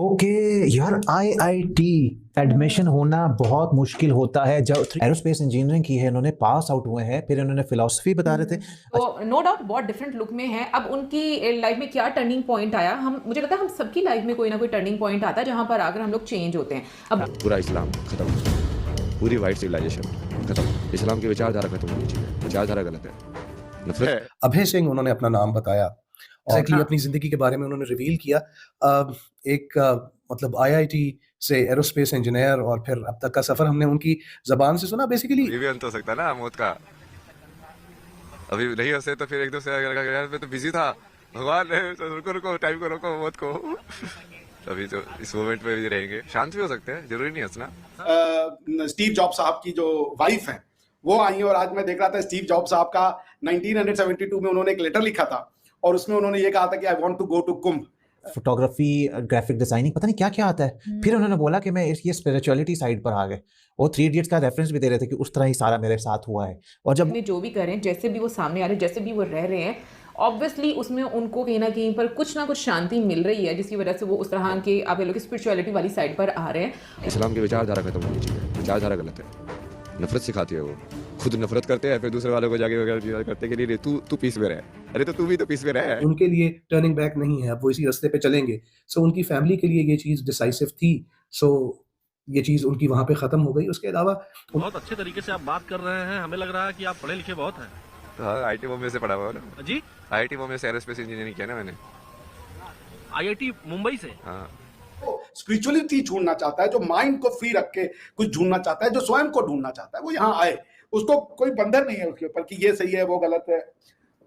Okay यार, IIT admission होना बहुत मुश्किल होता है। जब एरोस्पेस इंजीनियरिंग की है इन्होंने, पास आउट हुए हैं, फिर इन्होंने फिलॉसफी बता रहे थे। तो नो डाउट बहुत डिफरेंट लुक में है। अब उनकी लाइफ में क्या टर्निंग पॉइंट आया, हम मुझे लगता है हम सबकी लाइफ में कोई ना कोई टर्निंग पॉइंट आता है जहां पर आकर हम लोग चेंज होते हैं। अब पूरा इस्लाम खत्म, पूरी वाइट सिविलाइजेशन खत्म, इस्लाम की विचारधारा खत्म होनी चाहिए। विचारधारा गलत है, नफरत है। अभय सिंह उन्होंने अपना नाम बताया और हाँ। अपनी जिंदगी के बारे में उन्होंने रिवील किया। मतलब आईआईटी से एरोस्पेस इंजीनियर और फिर अब तक का सफर हमने उनकी जबान से सुना। बेसिकली ये भी अंत हो सकता है ना मौत का। अभी नहीं हंसे तो फिर एक दूसरे यार मैं तो बिजी था, भगवान रुको रुको टाइम को रोको मौत को। अभी तो इस मोमेंट में भी रहेंगे, शांत भी हो सकते हैं, जरूरी नहीं हंसना। स्टीव जॉब साहब की जो वाइफ है वो आई, और आज मैं देख रहा था स्टीव जॉब साहब का 1972 में उन्होंने एक लेटर लिखा था और उसमें उन्होंने ये कहा था कि I want to go to Kumbh. Photography, graphic designing, पता नहीं क्या क्या आता है। फिर उन्होंने बोला कि मैं ये स्पिरिचुअलिटी साइड पर आ गए। वो थ्री इडियट्स का रेफरेंस भी दे रहे थे कि उस तरह ही सारा मेरे साथ हुआ है। और जब जो भी करें, जैसे भी वो सामने आ रहे हैं, जैसे भी वो रह रहे हैं, ऑब्वियसली उसमें उनको कहीं ना कहीं पर कुछ ना कुछ शांति मिल रही है, जिसकी वजह से वो उस तरह के आप लोग स्पिरिचुअलिटी वाली साइड पर आ रहे हैं। इस्लाम की विचारधारा खत्म होनी चाहिए। विचारधारा गलत है, नफरत सिखाती है। वो खुद नफरत करते हैं, फिर दूसरे वालों को जाके वगैरह करते हैं कि तू पीस में रह। अरे तो तू भी तो पीस में रह। उनके लिए टर्निंग बैक नहीं है, अब वो इसी रास्ते पे चलेंगे। सो उनकी फैमिली के लिए ये चीज़ डिसाइसिव थी। सो ये चीज़ उनकी वहाँ पे ख़त्म हो गई। उसके अलावा बहुत अच्छे तरीके से आप बात कर रहे हैं, हमें लग रहा है कि आप पढ़े लिखे बहुत हैं। तो हाँ, आईटी बॉम्बे से पढ़ा हुआ है ना जी। आईटी बॉम्बे से एरोस्पेस इंजीनियरिंग किया ना मैंने। आईआईटी मुंबई से। हाँ, स्पिरिचुअलिटी ढूंढना चाहता है, जो माइंड को फ्री रख के कुछ ढूंढना चाहता है, जो स्वयं को ढूंढना चाहता है, वो यहाँ आए। उसको कोई बंधन नहीं है उसके ऊपर कि ये सही है वो गलत है।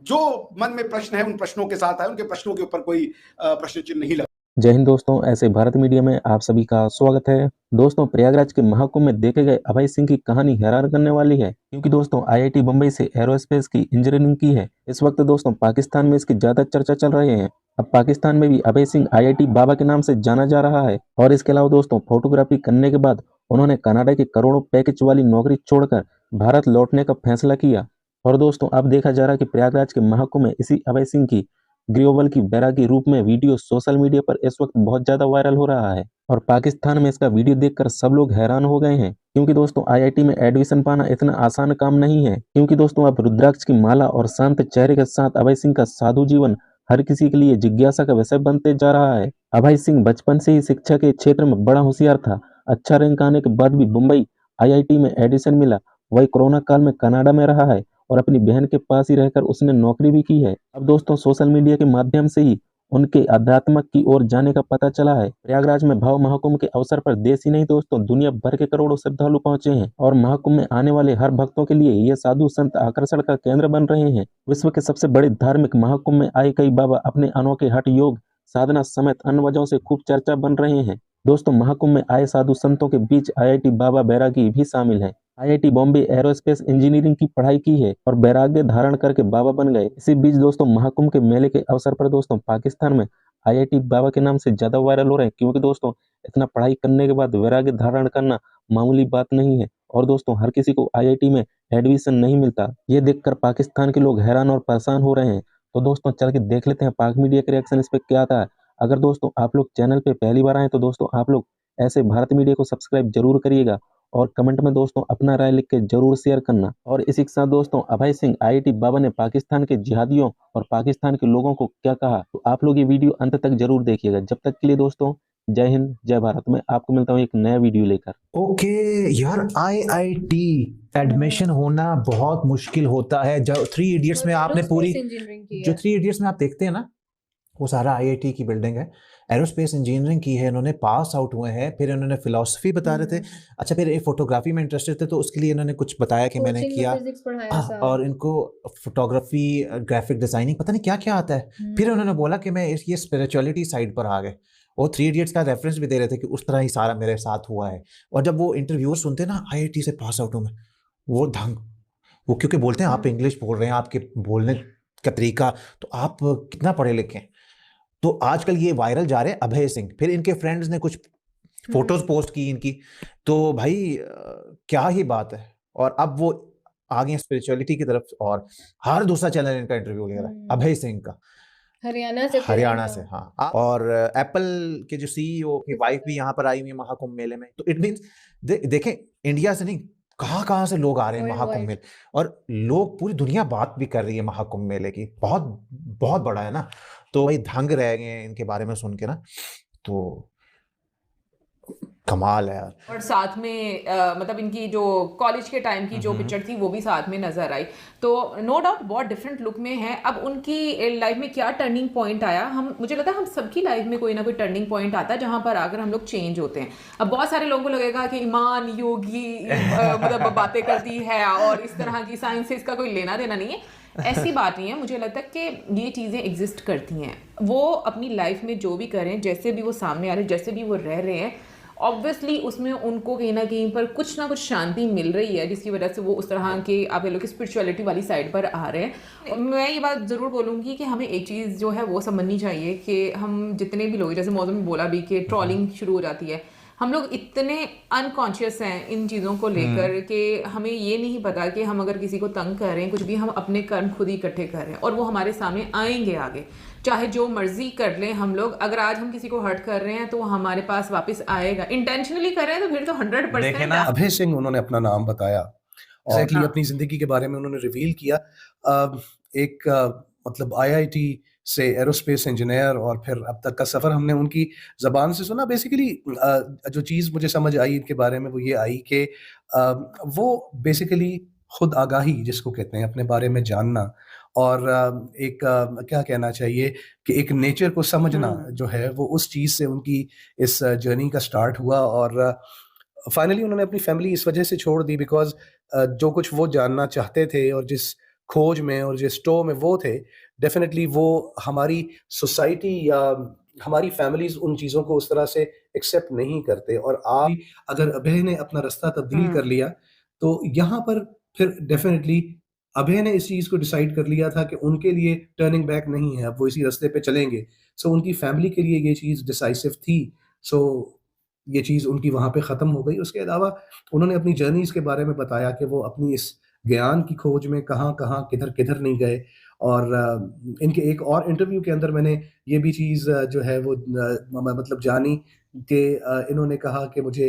जो मन में प्रश्न है उन प्रश्नों के साथ है, उनके प्रश्नों के ऊपर कोई प्रश्न चिन्ह नहीं लगा। जय हिंद दोस्तों, ऐसे भारत मीडिया में आप सभी का स्वागत है। दोस्तों, प्रयागराज के महाकुंभ में देखे गए अभय सिंह की कहानी हैरान करने वाली है, क्योंकि दोस्तों आईआईटी बम्बई से एरोस्पेस की इंजीनियरिंग की है। इस वक्त दोस्तों पाकिस्तान में इसकी ज्यादा चर्चा चल रही है। अब पाकिस्तान में भी अभय सिंह आईआईटी बाबा के नाम से जाना जा रहा है। और इसके अलावा दोस्तों फोटोग्राफी करने के बाद उन्होंने कनाडा की करोड़ों पैकेज वाली नौकरी छोड़कर भारत लौटने का फैसला किया। और दोस्तों अब देखा जा रहा है कि प्रयागराज के महाकुंभ में इसी अभय सिंह की ग्लोबल की बैरागी रूप में वीडियो सोशल मीडिया पर इस वक्त बहुत ज्यादा वायरल हो रहा है। और पाकिस्तान में इसका वीडियो देखकर सब लोग हैरान हो गए हैं, क्योंकि दोस्तों आईआईटी में एडमिशन पाना इतना आसान काम नहीं है। क्योंकि दोस्तों अब रुद्राक्ष की माला और शांत चेहरे के साथ अभय सिंह का साधु जीवन हर किसी के लिए जिज्ञासा का विषय बनते जा रहा है। अभय सिंह बचपन से ही शिक्षा के क्षेत्र में बड़ा होशियार था। अच्छा रैंक आने के बाद भी मुंबई आईआईटी में एडमिशन मिला। वही कोरोना काल में कनाडा में रहा है और अपनी बहन के पास ही रहकर उसने नौकरी भी की है। अब दोस्तों सोशल मीडिया के माध्यम से ही उनके आध्यात्मिक की ओर जाने का पता चला है। प्रयागराज में भाव महाकुंभ के अवसर पर देश ही नहीं दोस्तों दुनिया भर के करोड़ों श्रद्धालु पहुंचे हैं। और महाकुंभ में आने वाले हर भक्तों के लिए ये साधु संत आकर्षण का केंद्र बन रहे हैं। विश्व के सबसे बड़े धार्मिक महाकुंभ में आए कई बाबा अपने अनोखे हठ योग साधना समेत अन्य वजहों से खूब चर्चा बन रहे हैं। दोस्तों महाकुंभ में आए साधु संतों के बीच आईआईटी बाबा बैरागी भी शामिल है। आईआईटी बॉम्बे एरोस्पेस इंजीनियरिंग की पढ़ाई की है और वैराग्य धारण करके बाबा बन गए। इसी बीच दोस्तों महाकुंभ के मेले के अवसर पर दोस्तों पाकिस्तान में आईआईटी बाबा के नाम से ज्यादा वायरल हो रहे हैं, क्योंकि दोस्तों इतना पढ़ाई करने के बाद वैराग्य धारण करना मामूली बात नहीं है। और दोस्तों हर किसी को आईआईटी में एडमिशन नहीं मिलता। ये देखकर पाकिस्तान के लोग हैरान और परेशान हो रहे हैं। तो दोस्तों चल के देख लेते हैं पाक मीडिया के रिएक्शन इस पे क्या आता है। अगर दोस्तों आप लोग चैनल पे पहली बार आए तो दोस्तों आप लोग ऐसे भारत मीडिया को सब्सक्राइब जरूर करिएगा और कमेंट में दोस्तों अपना राय लिख के जरूर शेयर करना। और इसी के साथ दोस्तों अभय सिंह आईआईटी बाबा ने पाकिस्तान के जिहादियों और पाकिस्तान के लोगों को क्या कहा, तो आप लोग ये वीडियो अंत तक जरूर देखिएगा। जब तक के लिए दोस्तों जय हिंद जय भारत। में आपको मिलता हूँ एक नया वीडियो लेकर। ओके यार, आईआईटी एडमिशन होना बहुत मुश्किल होता है। जब थ्री इडियट्स में आपने पूरी, जो थ्री इडियट्स में आप देखते हैं ना, वो सारा आईआईटी की बिल्डिंग है। एरोस्पेस इंजीनियरिंग की है इन्होंने, पास आउट हुए हैं, फिर इन्होंने फिलॉसफी बता रहे थे। अच्छा, फिर फोटोग्राफी में इंटरेस्टेड थे तो उसके लिए इन्होंने कुछ बताया कि मैंने किया। और इनको फोटोग्राफी, ग्राफिक डिजाइनिंग, पता नहीं क्या क्या आता है। फिर उन्होंने बोला कि मैं ये स्पिरिचुअलिटी साइड पर आ गए। वो थ्री इडियट्स का रेफरेंस भी दे रहे थे कि उस तरह ही सारा मेरे साथ हुआ है। और जब वो इंटरव्यू सुनते ना आईआईटी से पास आउट में, वो ढंग, वो क्योंकि बोलते हैं आप इंग्लिश बोल रहे हैं, आपके बोलने का तरीका, तो आप कितना पढ़े लिखे हैं। तो आजकल ये वायरल जा रहे हैं अभय सिंह। फिर इनके फ्रेंड्स ने कुछ फोटोज पोस्ट की इनकी, तो भाई क्या ही बात है। और अब वो आगे स्पिरिचुअलिटी की तरफ, और हर दूसरा चैनल इनका इंटरव्यू ले रहा है अभय सिंह का। हरियाणा से थे हरियाणा वो। से, हाँ। और एप्पल के जो सीईओ की वाइफ भी यहाँ पर आई हुई है महाकुंभ मेले में। तो इट मीन्स देखें, इंडिया से नहीं, कहाँ कहाँ से लोग आ रहे हैं वर्ल्ड महाकुंभ वाइड। मेले, और लोग, पूरी दुनिया बात भी कर रही है महाकुंभ मेले की। बहुत बहुत बड़ा है ना, तो वही दंग रह गए हैं इनके बारे में सुन के ना, तो कमाल है यार। और साथ में मतलब इनकी जो कॉलेज के टाइम की जो पिक्चर थी वो भी साथ में नजर आई। तो नो डाउट बहुत डिफरेंट लुक में है। अब उनकी लाइफ में क्या टर्निंग पॉइंट आया, मुझे लगता है हम सबकी लाइफ में कोई ना कोई टर्निंग पॉइंट आता है जहां पर आकर हम लोग चेंज होते हैं। अब बहुत सारे लोगों को लगेगा कि ईमान योगी मतलब बातें करती है और इस तरह की, साइंस से इसका कोई लेना देना नहीं है। ऐसी बात नहीं है। मुझे लगता है कि ये चीज़ें एग्जिस्ट करती हैं। वो अपनी लाइफ में जो भी करें, जैसे भी वो सामने आ रहे हैं, जैसे भी वो रह रहे हैं, ऑब्वियसली उसमें उनको कहीं ना कहीं पर कुछ ना कुछ शांति मिल रही है, जिसकी वजह से वो उस तरह के आप लोग स्पिरिचुअलिटी वाली साइड पर आ रहे हैं। मैं ये बात ज़रूर बोलूँगी कि हमें एक चीज़ जो है वो समझनी चाहिए कि हम जितने भी लोग, जैसे मौसम में बोला भी कि ट्रॉलिंग शुरू हो जाती है, हम लोग इतने अनकॉन्शियस हैं इन चीज़ों को लेकर कि हमें ये नहीं पता कि हम अगर किसी को तंग कर रहे हैं, कुछ भी, हम अपने कर्म खुद ही इकट्ठे कर रहे हैं और वो हमारे सामने आएंगे आगे, चाहे जो मर्जी कर लें हम लोग। अगर आज हम किसी को हर्ट कर रहे हैं तो वो हमारे पास वापस आएगा। इंटेंशनली कर रहे हैं तो फिर तो 100% अभय सिंह उन्होंने अपना नाम बताया, एग्जैक्टली हाँ। अपनी जिंदगी के बारे में उन्होंने रिवील किया। एक मतलब आईआईटी से एरोस्पेस इंजीनियर, और फिर अब तक का सफर हमने उनकी जबान से सुना। बेसिकली जो चीज़ मुझे समझ आई इनके बारे में वो ये आई कि वो बेसिकली खुद आगाही जिसको कहते हैं, अपने बारे में जानना, और क्या कहना चाहिए कि एक नेचर को समझना जो है, वो उस चीज़ से उनकी इस जर्नी का स्टार्ट हुआ। और फाइनली उन्होंने अपनी फैमिली इस वजह से छोड़ दी बिकॉज जो कुछ वो जानना चाहते थे और जिस खोज में और जिस स्टो में वो थे, डेफिनेटली वो हमारी सोसाइटी या हमारी फैमिलीज उन चीज़ों को उस तरह से एक्सेप्ट नहीं करते। और आप अगर अभय ने अपना रास्ता तब्दील कर लिया तो यहाँ पर फिर डेफिनेटली अभय ने इस चीज़ को डिसाइड कर लिया था कि उनके लिए टर्निंग बैक नहीं है, अब वो इसी रास्ते पे चलेंगे। सो उनकी फैमिली के लिए ये चीज़ डिसाइसिव थी। सो ये चीज़ उनकी वहाँ पे ख़त्म हो गई। उसके अलावा उन्होंने अपनी जर्नीज़ के बारे में बताया कि वो अपनी इस ज्ञान की खोज में कहाँ-कहाँ, किधर-किधर नहीं गए। और इनके एक और इंटरव्यू के अंदर मैंने ये भी चीज़ जो है वो मतलब जानी कि इन्होंने कहा कि मुझे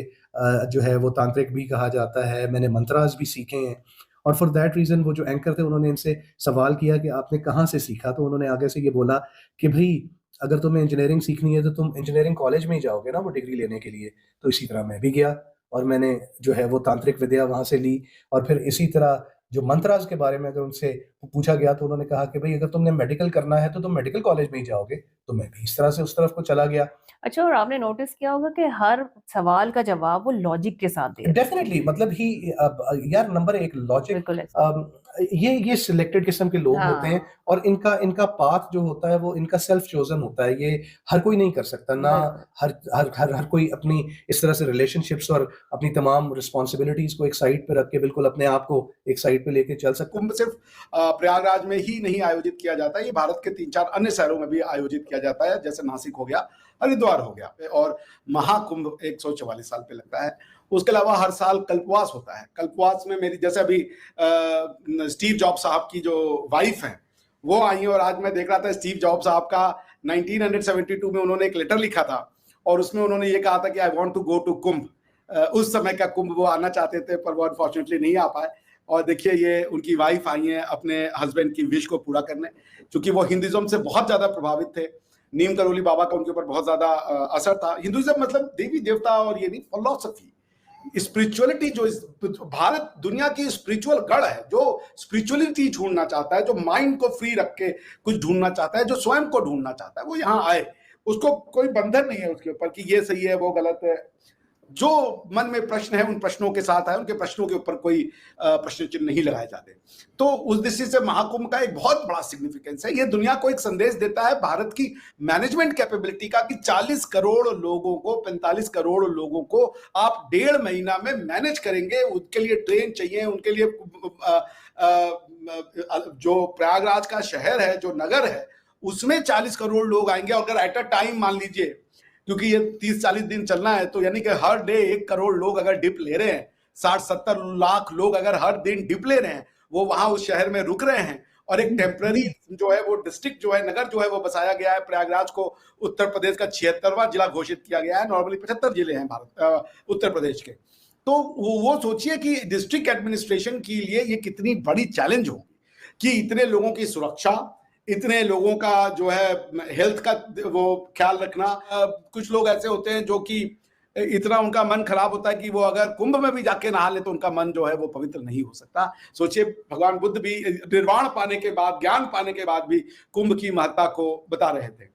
जो है वो तांत्रिक भी कहा जाता है, मैंने मंत्रास भी सीखे हैं। और फॉर दैट रीज़न वो जो एंकर थे उन्होंने इनसे सवाल किया कि आपने कहाँ से सीखा? तो उन्होंने आगे से ये बोला कि भई अगर तुम्हें इंजीनियरिंग सीखनी है तो तुम इंजीनियरिंग कॉलेज में ही जाओगे ना वो डिग्री लेने के लिए। तो इसी तरह मैं भी गया और मैंने जो है वो तांत्रिक विद्या वहाँ से ली। और फिर इसी तरह जो मंत्रास के बारे में अगर उनसे पूछा गया तो उन्होंने कहा कि भई अगर तुमने मेडिकल करना है तो तुम मेडिकल कॉलेज में ही जाओगे। तो मैं भी इस तरह से उस तरफ को चला गया। अच्छा, और आपने नोटिस किया होगा कि हर सवाल का जवाब वो लॉजिक के साथ दे रहे हैं। डेफिनेटली मतलब ही यार नंबर एक लॉजिक। बिल्कुल ऐसा। ये सिलेक्टेड किस्म के लोग होते हैं और इनका पाथ जो होता है वो इनका सेल्फ चोजन होता है। ये हर कोई नहीं कर सकता ना। हर कोई अपनी इस तरह से रिलेशनशिप्स और अपनी तमाम रिस्पॉन्सिबिलिटीज को एक साइड पे रख के बिल्कुल अपने आप को एक साइड पे लेके चल सकता। कुंभ सिर्फ प्रयागराज में ही नहीं आयोजित किया जाता है, ये भारत के 3-4 अन्य शहरों में भी आयोजित किया जाता है, जैसे नासिक हो गया, हरिद्वार हो गया। और महाकुंभ 144 साल पे लगता है। उसके अलावा हर साल कल्पवास होता है। कल्पवास में मेरी जैसे अभी स्टीव जॉब साहब की जो वाइफ हैं वो आई, और आज मैं देख रहा था स्टीव जॉब साहब का 1972 में उन्होंने एक लेटर लिखा था और उसमें उन्होंने ये कहा था कि I want to go to Kumbh. उस समय का कुंभ वो आना चाहते थे पर वो अनफॉर्चुनेटली नहीं आ पाए। और देखिए ये उनकी वाइफ आई हैं अपने हस्बैंड की विश को पूरा करने, क्योंकि वो हिंदुइज्म से बहुत ज्यादा प्रभावित थे। नीम करोली बाबा का उनके ऊपर बहुत ज्यादा असर था। हिंदुइज्म मतलब देवी देवता और ये नहीं, फिलॉसफी, स्पिरिचुअलिटी। जो भारत दुनिया की स्पिरिचुअल गढ़ है, जो स्पिरिचुअलिटी ढूंढना चाहता है, जो माइंड को फ्री रख के कुछ ढूंढना चाहता है, जो स्वयं को ढूंढना चाहता है, वो यहाँ आए। उसको कोई बंधन नहीं है उसके ऊपर कि ये सही है वो गलत है। जो मन में प्रश्न है उन प्रश्नों के साथ है, उनके प्रश्नों के ऊपर कोई प्रश्न चिन्ह नहीं लगाए जाते। तो उस दृष्टि से महाकुंभ का एक बहुत बड़ा सिग्निफिकेंस है। ये दुनिया को एक संदेश देता है भारत की मैनेजमेंट कैपेबिलिटी का कि 40 करोड़ लोगों को, 45 करोड़ लोगों को आप 1.5 महीना में मैनेज करेंगे। उनके लिए ट्रेन चाहिए, उनके लिए जो प्रयागराज का शहर है, जो नगर है, उसमें 40 करोड़ लोग आएंगे। और अगर एट अ टाइम मान लीजिए, क्योंकि ये 30-40 दिन चलना है, तो यानी कि हर डे 1 करोड़ लोग अगर डिप ले रहे हैं, 60-70 लाख लोग अगर हर दिन डिप ले रहे हैं, वो वहां उस शहर में रुक रहे हैं और एक टेम्पररी जो है वो डिस्ट्रिक्ट जो है, नगर जो है वो बसाया गया है। प्रयागराज को उत्तर प्रदेश का 76वां जिला घोषित किया गया है। नॉर्मली 75 जिले हैं उत्तर प्रदेश के। तो वो सोचिए कि डिस्ट्रिक्ट एडमिनिस्ट्रेशन के लिए ये कितनी बड़ी चैलेंज होगी कि इतने लोगों की सुरक्षा, इतने लोगों का जो है हेल्थ का वो ख्याल रखना। कुछ लोग ऐसे होते हैं जो कि इतना उनका मन खराब होता है कि वो अगर कुंभ में भी जाके नहा ले तो उनका मन जो है वो पवित्र नहीं हो सकता। सोचिए, भगवान बुद्ध भी निर्वाण पाने के बाद, ज्ञान पाने के बाद भी कुंभ की महत्ता को बता रहे थे।